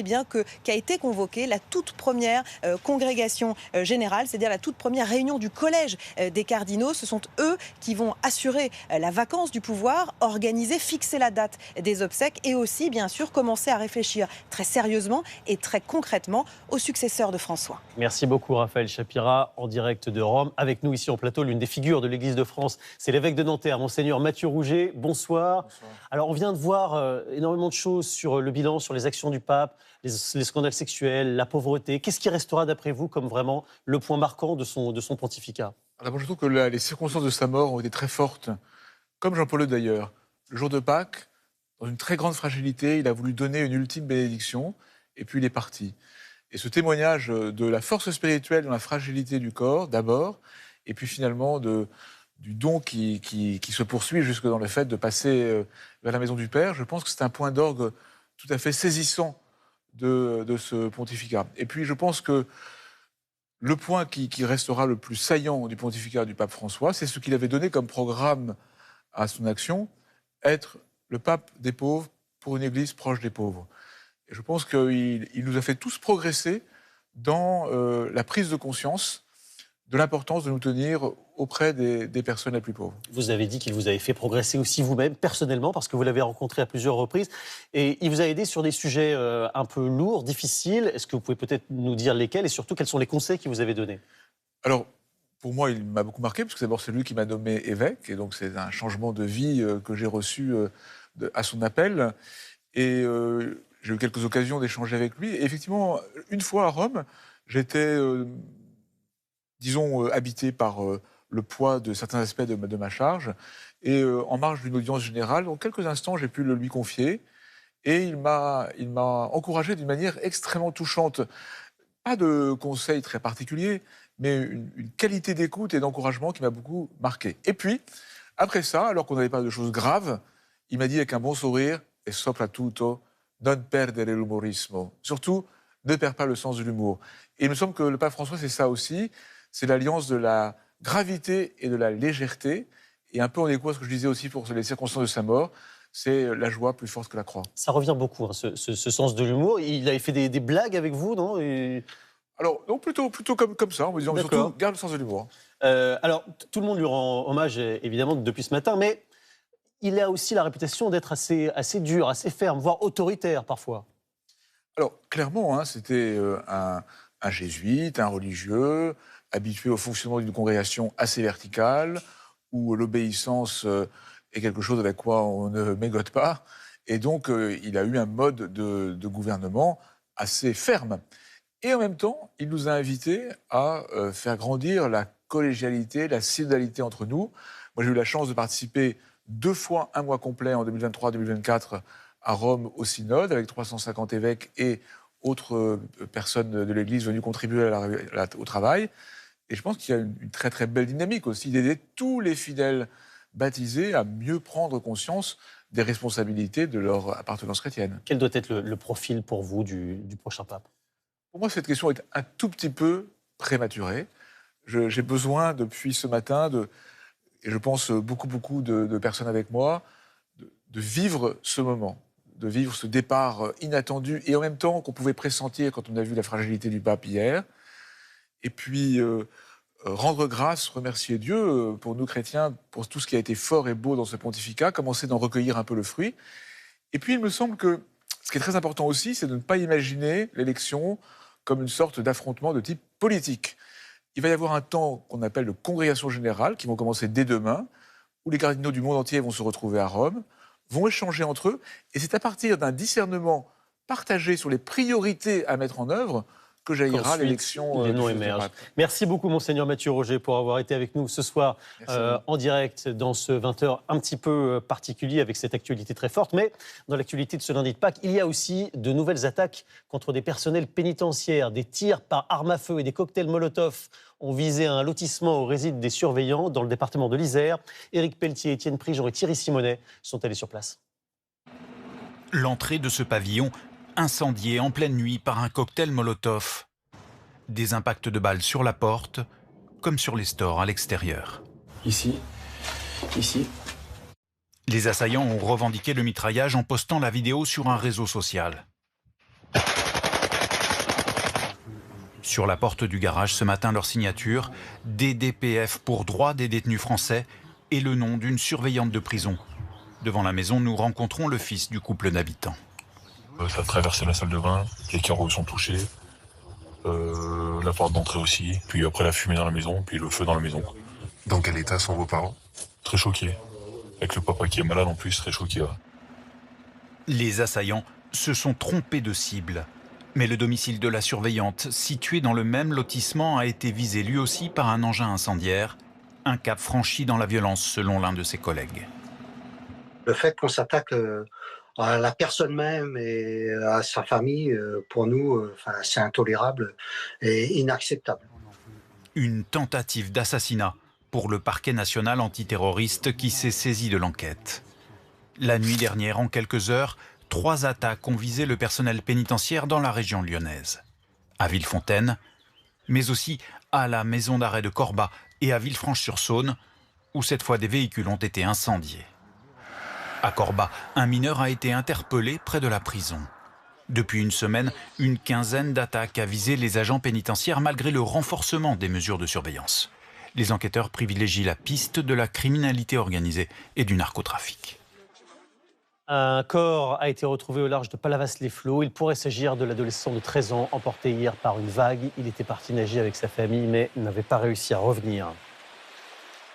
qu'a été convoquée la toute première congrégation générale, c'est-à-dire la toute première réunion du collège des cardinaux. Ce sont eux qui vont assurer la vacance du pouvoir, organiser, fixer la date des obsèques et aussi, bien sûr, commencer à réfléchir très sérieusement et très concrètement au successeur de François. Merci beaucoup Raphaël Chapira, en direct de Rome. Avec nous ici en plateau, l'une des figures de l'Église de France, c'est l'évêque de Nanterre, Monseigneur Mathieu Rouget. Bonsoir. Alors on vient de voir énormément de choses sur le bilan, sur les actions du pape, les scandales sexuels, la pauvreté. Qu'est-ce qui restera d'après vous comme vraiment le point marquant de son pontificat? D'abord, je trouve que les circonstances de sa mort ont été très fortes, comme Jean-Paul II d'ailleurs. Le jour de Pâques, dans une très grande fragilité, il a voulu donner une ultime bénédiction, et puis il est parti. Et ce témoignage de la force spirituelle dans la fragilité du corps, d'abord, et puis finalement de du don qui se poursuit jusque dans le fait de passer vers la maison du Père. Je pense que c'est un point d'orgue tout à fait saisissant de ce pontificat. Et puis je pense que le point qui restera le plus saillant du pontificat du pape François, c'est ce qu'il avait donné comme programme à son action, être le pape des pauvres pour une église proche des pauvres. Et je pense qu'il nous a fait tous progresser dans la prise de conscience de l'importance de nous tenir auprès des personnes les plus pauvres. Vous avez dit qu'il vous avait fait progresser aussi vous-même, personnellement, parce que vous l'avez rencontré à plusieurs reprises. Et il vous a aidé sur des sujets un peu lourds, difficiles. Est-ce que vous pouvez peut-être nous dire lesquels et surtout quels sont les conseils qu'il vous avait donnés? Alors, pour moi, il m'a beaucoup marqué, parce que d'abord, c'est lui qui m'a nommé évêque. Et donc, c'est un changement de vie que j'ai reçu à son appel. Et j'ai eu quelques occasions d'échanger avec lui. Et effectivement, une fois à Rome, j'étais... disons, habité par le poids de certains aspects de ma charge. Et en marge d'une audience générale, en quelques instants, j'ai pu le lui confier. Et il m'a encouragé d'une manière extrêmement touchante. Pas de conseils très particuliers, mais une qualité d'écoute et d'encouragement qui m'a beaucoup marqué. Et puis, après ça, alors qu'on n'avait pas de choses graves, il m'a dit avec un bon sourire, « E soprattutto, non perdere l'umorismo ». Surtout, ne perds pas le sens de l'humour. Et il me semble que le pape François, c'est ça aussi. C'est l'alliance de la gravité et de la légèreté. Et un peu en écho à ce que je disais aussi pour les circonstances de sa mort, c'est la joie plus forte que la croix. Ça revient beaucoup, hein, ce sens de l'humour. Il avait fait des blagues avec vous, non? Alors, non, plutôt comme ça, en me disant surtout, garde le sens de l'humour. Alors, tout le monde lui rend hommage, évidemment, depuis ce matin, mais il a aussi la réputation d'être assez dur, assez ferme, voire autoritaire, parfois. Alors, clairement, hein, c'était un jésuite, un religieux, habitué au fonctionnement d'une congrégation assez verticale, où l'obéissance est quelque chose avec quoi on ne mégote pas. Et donc, il a eu un mode de gouvernement assez ferme. Et en même temps, il nous a invités à faire grandir la collégialité, la synodalité entre nous. Moi, j'ai eu la chance de participer 2 fois un mois complet en 2023-2024 à Rome au synode, avec 350 évêques et autres personnes de l'Église venues contribuer au travail. Et je pense qu'il y a une très très belle dynamique aussi d'aider tous les fidèles baptisés à mieux prendre conscience des responsabilités de leur appartenance chrétienne. Quel doit être le profil pour vous du prochain pape? Pour moi, cette question est un tout petit peu prématurée. J'ai besoin, depuis ce matin, et je pense beaucoup de personnes avec moi, de vivre ce moment, de vivre ce départ inattendu et en même temps qu'on pouvait pressentir quand on a vu la fragilité du pape hier. Et puis, rendre grâce, remercier Dieu pour nous chrétiens, pour tout ce qui a été fort et beau dans ce pontificat, commencer d'en recueillir un peu le fruit. Et puis, il me semble que ce qui est très important aussi, c'est de ne pas imaginer l'élection comme une sorte d'affrontement de type politique. Il va y avoir un temps qu'on appelle de congrégation générale, qui vont commencer dès demain, où les cardinaux du monde entier vont se retrouver à Rome, vont échanger entre eux, et c'est à partir d'un discernement partagé sur les priorités à mettre en œuvre que jaillira l'élection. Les noms émergent. Merci beaucoup, Monseigneur Mathieu Roger, pour avoir été avec nous ce soir en direct dans ce 20h un petit peu particulier avec cette actualité très forte. Mais dans l'actualité de ce lundi de Pâques, il y a aussi de nouvelles attaques contre des personnels pénitentiaires. Des tirs par arme à feu et des cocktails Molotov ont visé un lotissement où résident des surveillants dans le département de l'Isère. Éric Pelletier, Étienne Prigent et Thierry Simonet sont allés sur place. L'entrée de ce pavillon incendié en pleine nuit par un cocktail Molotov. Des impacts de balles sur la porte, comme sur les stores à l'extérieur. Ici. Les assaillants ont revendiqué le mitraillage en postant la vidéo sur un réseau social. Sur la porte du garage ce matin, leur signature, DDPF pour droit des détenus français et le nom d'une surveillante de prison. Devant la maison, nous rencontrons le fils du couple d'habitants. Ça a traversé la salle de bain, les carreaux sont touchés, la porte d'entrée aussi, puis après la fumée dans la maison, puis le feu dans la maison. Dans quel état sont vos parents? Très choqués. Avec le papa qui est malade en plus, très choqué. Ouais. Les assaillants se sont trompés de cible. Mais le domicile de la surveillante, situé dans le même lotissement, a été visé lui aussi par un engin incendiaire. Un cap franchi dans la violence selon l'un de ses collègues. Le fait qu'on s'attaque à la personne même et à sa famille, pour nous, c'est intolérable et inacceptable. Une tentative d'assassinat pour le parquet national antiterroriste qui s'est saisi de l'enquête. La nuit dernière, en quelques heures, 3 attaques ont visé le personnel pénitentiaire dans la région lyonnaise. À Villefontaine, mais aussi à la maison d'arrêt de Corba et à Villefranche-sur-Saône, où cette fois des véhicules ont été incendiés. À Corba, un mineur a été interpellé près de la prison. Depuis une semaine, une quinzaine d'attaques a visé les agents pénitentiaires malgré le renforcement des mesures de surveillance. Les enquêteurs privilégient la piste de la criminalité organisée et du narcotrafic. Un corps a été retrouvé au large de Palavas-les-Flots. Il pourrait s'agir de l'adolescent de 13 ans emporté hier par une vague. Il était parti nager avec sa famille mais n'avait pas réussi à revenir.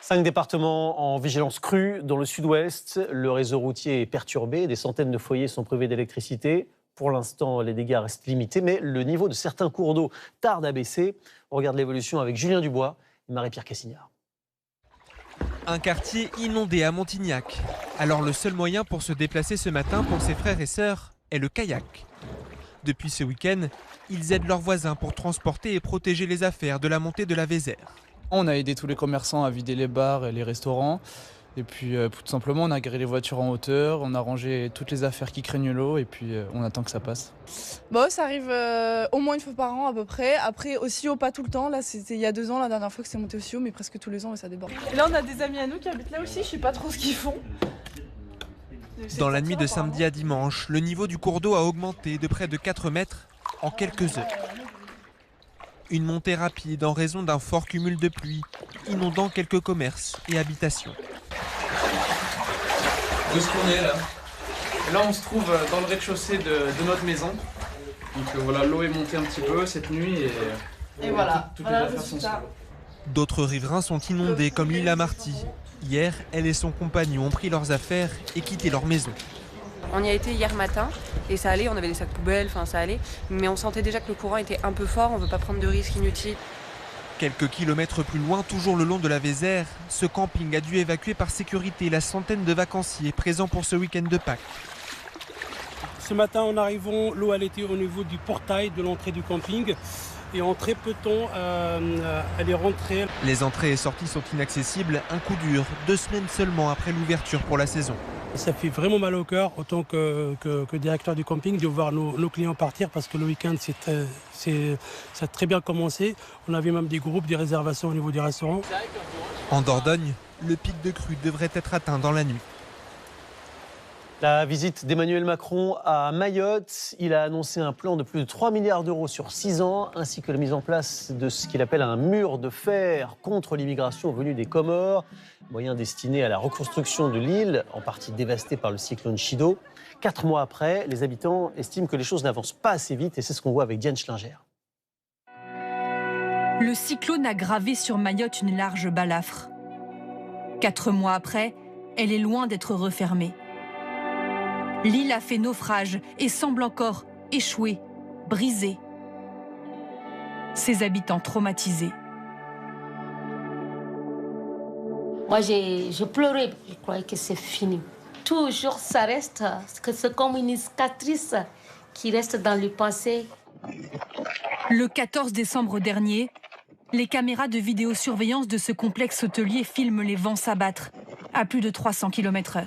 5 départements en vigilance crue dans le sud-ouest. Le réseau routier est perturbé. Des centaines de foyers sont privés d'électricité. Pour l'instant, les dégâts restent limités, mais le niveau de certains cours d'eau tarde à baisser. On regarde l'évolution avec Julien Dubois et Marie-Pierre Cassignard. Un quartier inondé à Montignac. Alors le seul moyen pour se déplacer ce matin pour ses frères et sœurs est le kayak. Depuis ce week-end, ils aident leurs voisins pour transporter et protéger les affaires de la montée de la Vézère. On a aidé tous les commerçants à vider les bars et les restaurants. Et puis tout simplement, on a garé les voitures en hauteur, on a rangé toutes les affaires qui craignent l'eau et puis on attend que ça passe. Bon, ça arrive au moins une fois par an à peu près. Après, aussi haut, pas tout le temps. Là, c'était il y a 2 ans, la dernière fois que c'est monté aussi haut, mais presque tous les ans, et ça déborde. Et là, on a des amis à nous qui habitent là aussi, je sais pas trop ce qu'ils font. Dans la nuit de samedi à dimanche, le niveau du cours d'eau a augmenté de près de 4 mètres en quelques heures. Une montée rapide en raison d'un fort cumul de pluie, inondant quelques commerces et habitations. Où est-ce qu'on est là? Là, on se trouve dans le rez-de-chaussée de notre maison. Donc voilà, l'eau est montée un petit peu cette nuit et voilà. Toutes les affaires sont sur l'eau. D'autres riverains sont inondés comme Lila Marty. Hier, elle et son compagnon ont pris leurs affaires et quitté leur maison. On y a été hier matin et ça allait, on avait des sacs poubelles, enfin ça allait. Mais on sentait déjà que le courant était un peu fort, on ne veut pas prendre de risques inutiles. Quelques kilomètres plus loin, toujours le long de la Vézère, ce camping a dû évacuer par sécurité la centaine de vacanciers présents pour ce week-end de Pâques. Ce matin, en arrivant, l'eau elle était au niveau du portail de l'entrée du camping. Et en très peu de temps, elle est rentrée. Les entrées et sorties sont inaccessibles, un coup dur, 2 semaines seulement après l'ouverture pour la saison. Ça fait vraiment mal au cœur, autant que directeur du camping, de voir nos clients partir parce que le week-end, ça a très bien commencé. On avait même des groupes, des réservations au niveau des restaurants. En Dordogne, le pic de crue devrait être atteint dans la nuit. La visite d'Emmanuel Macron à Mayotte. Il a annoncé un plan de plus de 3 milliards d'euros sur 6 ans, ainsi que la mise en place de ce qu'il appelle un mur de fer contre l'immigration venue des Comores, moyen destiné à la reconstruction de l'île, en partie dévastée par le cyclone Chido. 4 mois après, les habitants estiment que les choses n'avancent pas assez vite, et c'est ce qu'on voit avec Diane Schlinger. Le cyclone a gravé sur Mayotte une large balafre. 4 mois après, elle est loin d'être refermée. L'île a fait naufrage et semble encore échouée, brisée. Ses habitants traumatisés. Moi, je pleurais, je croyais que c'est fini. Toujours, ça reste, c'est comme une cicatrice qui reste dans le passé. Le 14 décembre dernier, les caméras de vidéosurveillance de ce complexe hôtelier filment les vents s'abattre à plus de 300 km/h.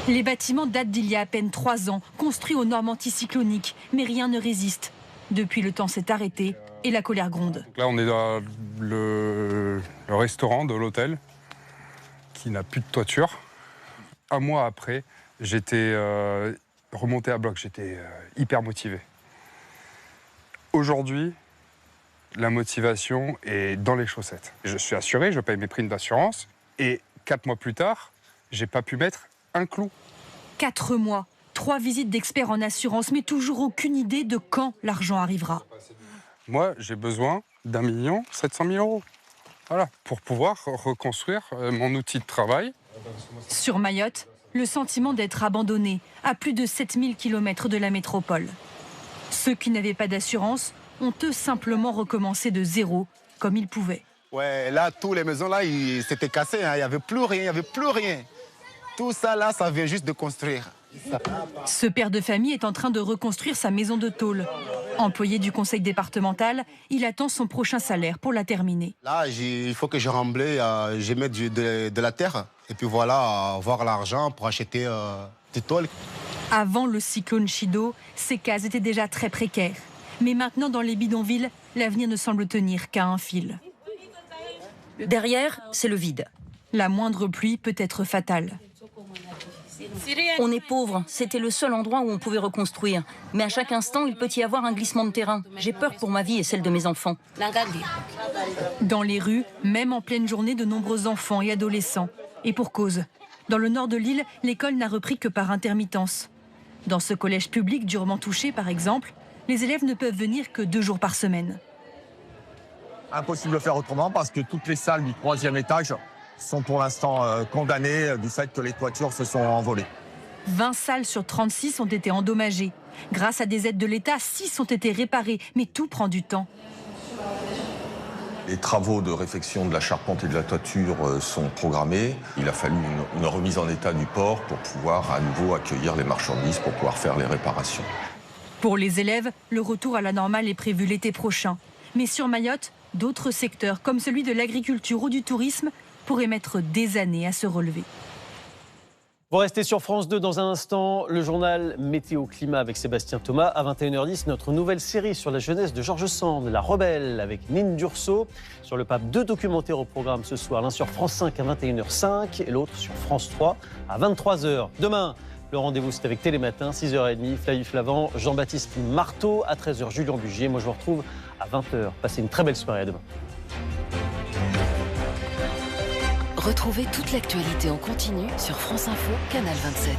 Les bâtiments datent d'il y a à peine 3 ans, construits aux normes anticycloniques, mais rien ne résiste. Depuis, le temps s'est arrêté et la colère gronde. Donc là, on est dans le restaurant de l'hôtel qui n'a plus de toiture. Un mois après, j'étais remonté à bloc, j'étais hyper motivé. Aujourd'hui, la motivation est dans les chaussettes. Je suis assuré, je paye mes primes d'assurance et 4 mois plus tard, j'ai pas pu mettre un clou. 4 mois, 3 visites d'experts en assurance, mais toujours aucune idée de quand l'argent arrivera. Moi, j'ai besoin d'1 700 000 €. Voilà, pour pouvoir reconstruire mon outil de travail. Sur Mayotte, le sentiment d'être abandonné à plus de 7000 km de la métropole. Ceux qui n'avaient pas d'assurance ont eux simplement recommencé de zéro, comme ils pouvaient. Ouais, là, toutes les maisons, là, c'était cassé, hein. Il n'y avait plus rien, il n'y avait plus rien. Tout ça, là, ça vient juste de construire. Ce père de famille est en train de reconstruire sa maison de tôle. Employé du conseil départemental, il attend son prochain salaire pour la terminer. Là, il faut que je remblais, je mette de la terre et puis voilà, avoir l'argent pour acheter des tôles. Avant le cyclone Chido, ces cases étaient déjà très précaires. Mais maintenant, dans les bidonvilles, l'avenir ne semble tenir qu'à un fil. Derrière, c'est le vide. La moindre pluie peut être fatale. On est pauvre, c'était le seul endroit où on pouvait reconstruire. Mais à chaque instant, il peut y avoir un glissement de terrain. J'ai peur pour ma vie et celle de mes enfants. Dans les rues, même en pleine journée, de nombreux enfants et adolescents. Et pour cause. Dans le nord de l'île, l'école n'a repris que par intermittence. Dans ce collège public durement touché, par exemple, les élèves ne peuvent venir que 2 jours par semaine. Impossible de faire autrement parce que toutes les salles du 3e étage sont pour l'instant condamnées du fait que les toitures se sont envolées. 20 salles sur 36 ont été endommagées. Grâce à des aides de l'État, 6 ont été réparées, mais tout prend du temps. Les travaux de réfection de la charpente et de la toiture sont programmés. Il a fallu une remise en état du port pour pouvoir à nouveau accueillir les marchandises, pour pouvoir faire les réparations. Pour les élèves, le retour à la normale est prévu l'été prochain. Mais sur Mayotte, d'autres secteurs, comme celui de l'agriculture ou du tourisme, pourraient mettre des années à se relever. Vous restez sur France 2 dans un instant, le journal Météo Climat avec Sébastien Thomas. À 21h10, notre nouvelle série sur la jeunesse de Georges Sand, La Rebelle, avec Nine Durso. Sur le pape, 2 documentaires au programme ce soir, l'un sur France 5 à 21h05 et l'autre sur France 3 à 23h. Demain, le rendez-vous c'est avec Télématin, 6h30, Flavie Flavand, Jean-Baptiste Marteau, à 13h, Julien Bugier. Moi je vous retrouve à 20h. Passez une très belle soirée, à demain. Retrouvez toute l'actualité en continu sur France Info, Canal 27.